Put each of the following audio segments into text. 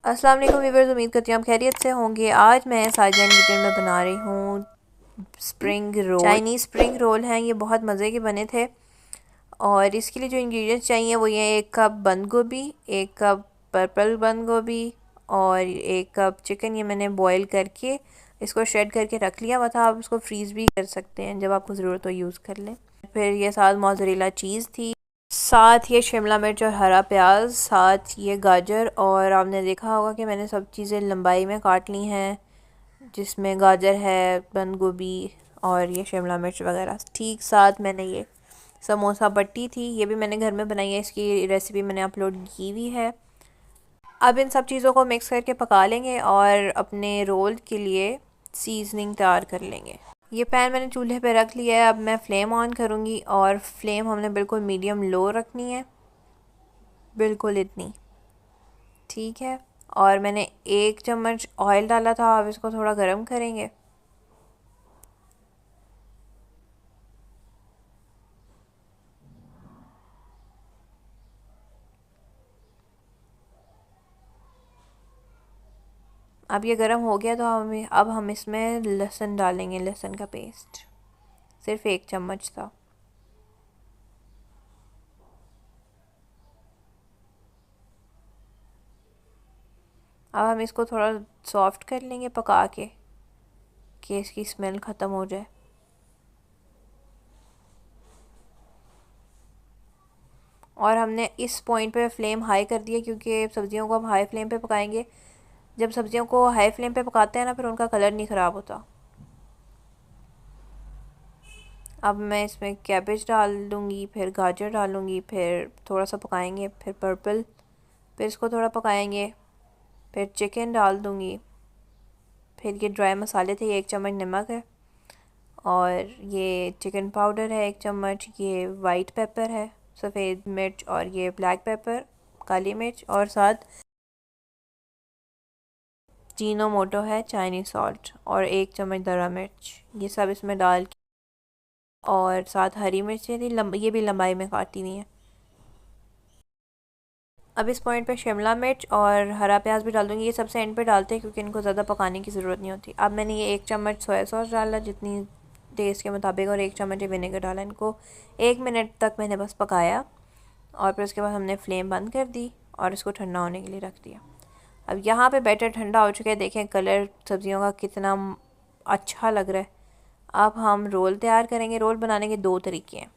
अस्सलाम वालेकुम व्यूअर्स, उम्मीद करती हूँ आप खैरियत से होंगे। आज मैं साजन किचन में बना रही हूँ spring roll. Chinese spring roll हैं, ये बहुत मज़े के बने थे। और इसके लिए जो इंग्रेडिएंट्स चाहिए वो ये 1 कप बंद गोभी, 1 कप पर्पल बंद गोभी और 1 कप चिकन। ये मैंने बॉईल करके इसको श्रेड करके रख लिया हुआ था। आप इसको फ्रीज़ भी कर सकते हैं, जब आपको ज़रूरत हो यूज़ कर लें। फिर ये साथ मोज़रेला चीज़ थी, साथ ये शिमला मिर्च और हरा प्याज, साथ ये गाजर। और आपने देखा होगा कि मैंने सब चीज़ें लंबाई में काट ली हैं, जिसमें गाजर है, बंद गोभी और ये शिमला मिर्च वगैरह। ठीक साथ मैंने ये समोसा पट्टी थी, ये भी मैंने घर में बनाई है, इसकी रेसिपी मैंने अपलोड की हुई है। अब इन सब चीज़ों को मिक्स करके पका लेंगे और अपने रोल के लिए सीजनिंग तैयार कर लेंगे। ये पैन मैंने चूल्हे पे रख लिया है। अब मैं फ़्लेम ऑन करूँगी और फ्लेम हमने बिल्कुल मीडियम लो रखनी है, बिल्कुल इतनी, ठीक है। और मैंने 1 चम्मच ऑयल डाला था। अब इसको थोड़ा गर्म करेंगे। अब ये गर्म हो गया तो हम इसमें लहसुन डालेंगे, लहसुन का पेस्ट, सिर्फ 1 चम्मच था। अब हम इसको थोड़ा सॉफ्ट कर लेंगे पका के, कि इसकी स्मेल ख़त्म हो जाए। और हमने इस पॉइंट पे फ्लेम हाई कर दिया, क्योंकि सब्जियों को हम हाई फ्लेम पे पकाएंगे। जब सब्जियों को हाई फ्लेम पे पकाते हैं ना, फिर उनका कलर नहीं ख़राब होता। अब मैं इसमें कैबेज डाल दूँगी, फिर गाजर डालूँगी, फिर थोड़ा सा पकाएंगे, फिर पर्पल, फिर इसको थोड़ा पकाएंगे, फिर चिकन डाल दूँगी। फिर ये ड्राई मसाले थे, ये 1 चम्मच नमक है, और ये चिकन पाउडर है 1 चम्मच, ये वाइट पेपर है, सफ़ेद मिर्च, और ये ब्लैक पेपर, काली मिर्च, और साथ जीनो मोटो है, चाइनीज़ सॉल्ट, और 1 चम्मच दरा मिर्च। ये सब इसमें डाल के, और साथ हरी मिर्चें थी, ये भी लंबाई में काटी हुई हैं। अब इस पॉइंट पे शिमला मिर्च और हरा प्याज भी डाल दूँगी। ये सबसे एंड पे डालते हैं, क्योंकि इनको ज़्यादा पकाने की ज़रूरत नहीं होती। अब मैंने ये 1 चम्मच सोया सॉस डाला, जितनी टेस्ट के मुताबिक, और 1 चम्मच विनेगर डाला। इनको 1 मिनट तक मैंने बस पकाया, और फिर उसके बाद हमने फ्लेम बंद कर दी और इसको ठंडा होने के लिए रख दिया। अब यहाँ पे बैटर ठंडा हो चुका है, देखें कलर सब्जियों का कितना अच्छा लग रहा है। अब हम रोल तैयार करेंगे। रोल बनाने के 2 तरीके हैं,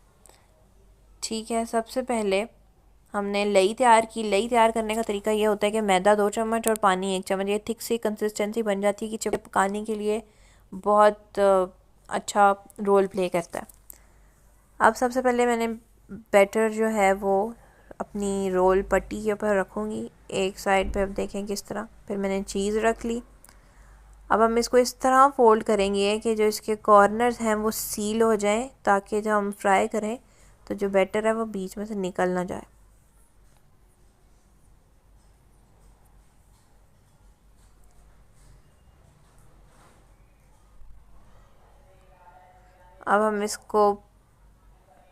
ठीक है। सबसे पहले हमने लई तैयार की। लई तैयार करने का तरीका ये होता है कि मैदा 2 चम्मच और पानी 1 चम्मच, ये थिक सी कंसिस्टेंसी बन जाती है कि चिप पकाने के लिए बहुत अच्छा रोल प्ले करता है। अब सबसे पहले मैंने बैटर जो है वो अपनी रोल पट्टी के ऊपर रखूँगी, एक साइड पे। अब देखें किस तरह। फिर मैंने चीज़ रख ली। अब हम इसको इस तरह फोल्ड करेंगे कि जो इसके कॉर्नर्स हैं वो सील हो जाएं, ताकि जब हम फ्राई करें तो जो बैटर है वो बीच में से निकल ना जाए। अब हम इसको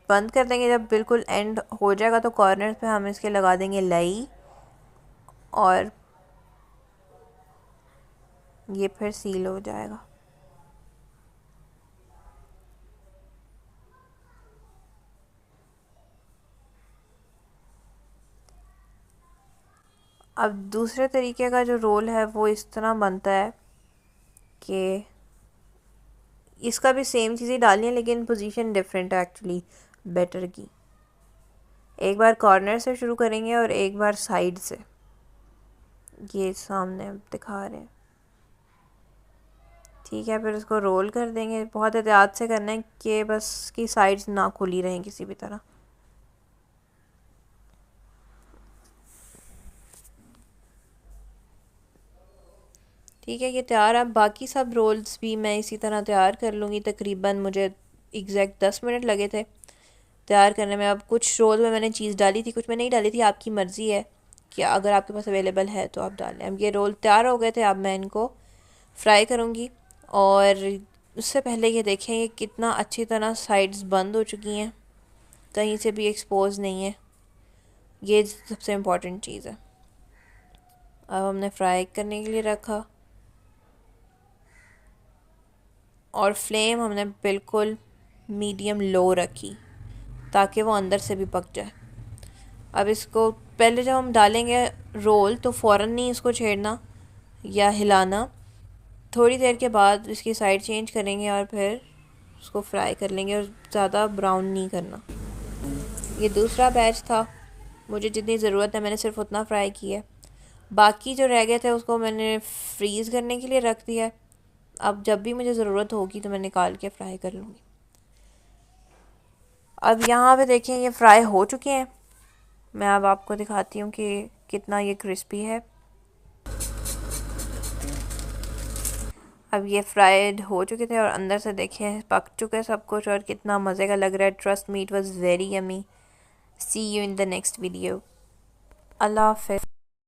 बंद कर देंगे। जब बिल्कुल एंड हो जाएगा तो कॉर्नर पे हम इसके लगा देंगे लई, और ये फिर सील हो जाएगा। अब दूसरे तरीके का जो रोल है वो इस तरह बनता है कि इसका भी सेम चीज़ें डालनी है, लेकिन पोजीशन डिफरेंट है एक्चुअली बैटर की। एक बार कॉर्नर से शुरू करेंगे और एक बार साइड से। ये सामने दिखा रहे हैं, ठीक है। फिर इसको रोल कर देंगे। बहुत एहतियात से करना है कि बस की साइड्स ना खुली रहें किसी भी तरह। ठीक है, ये तैयार है। बाकी सब रोल्स भी मैं इसी तरह तैयार कर लूँगी। तकरीबन मुझे एग्जैक्ट 10 मिनट लगे थे तैयार करने में। अब कुछ रोल में मैंने चीज़ डाली थी, कुछ में नहीं डाली थी, आपकी मर्ज़ी है कि अगर आपके पास अवेलेबल है तो आप डालें। अब ये रोल तैयार हो गए थे। अब मैं इनको फ्राई करूँगी। और उससे पहले ये देखें ये कितना अच्छी तरह साइड्स बंद हो चुकी हैं, कहीं से भी एक्सपोज नहीं है। ये सबसे इम्पॉर्टेंट चीज़ है। अब हमने फ्राई करने के लिए रखा और फ्लेम हमने बिल्कुल मीडियम लो रखी ताकि वो अंदर से भी पक जाए। अब इसको पहले जब हम डालेंगे रोल तो फ़ौरन नहीं इसको छेड़ना या हिलाना, थोड़ी देर के बाद इसकी साइड चेंज करेंगे और फिर उसको फ्राई कर लेंगे और ज़्यादा ब्राउन नहीं करना। ये दूसरा बैच था, मुझे जितनी ज़रूरत है मैंने सिर्फ उतना फ्राई किया है, बाकी जो रह गए थे उसको मैंने फ्रीज़ करने के लिए रख दिया है। अब जब भी मुझे ज़रूरत होगी तो मैं निकाल के फ्राई कर लूँगी। अब यहाँ पे देखें ये फ्राई हो चुके हैं। मैं अब आपको दिखाती हूँ कि कितना ये क्रिस्पी है। अब ये फ्राइड हो चुके थे और अंदर से देखें पक चुके सब कुछ और कितना मज़े का लग रहा है। Trust me, it was very yummy. See you in the next video. अल्लाह हाफ़िज़।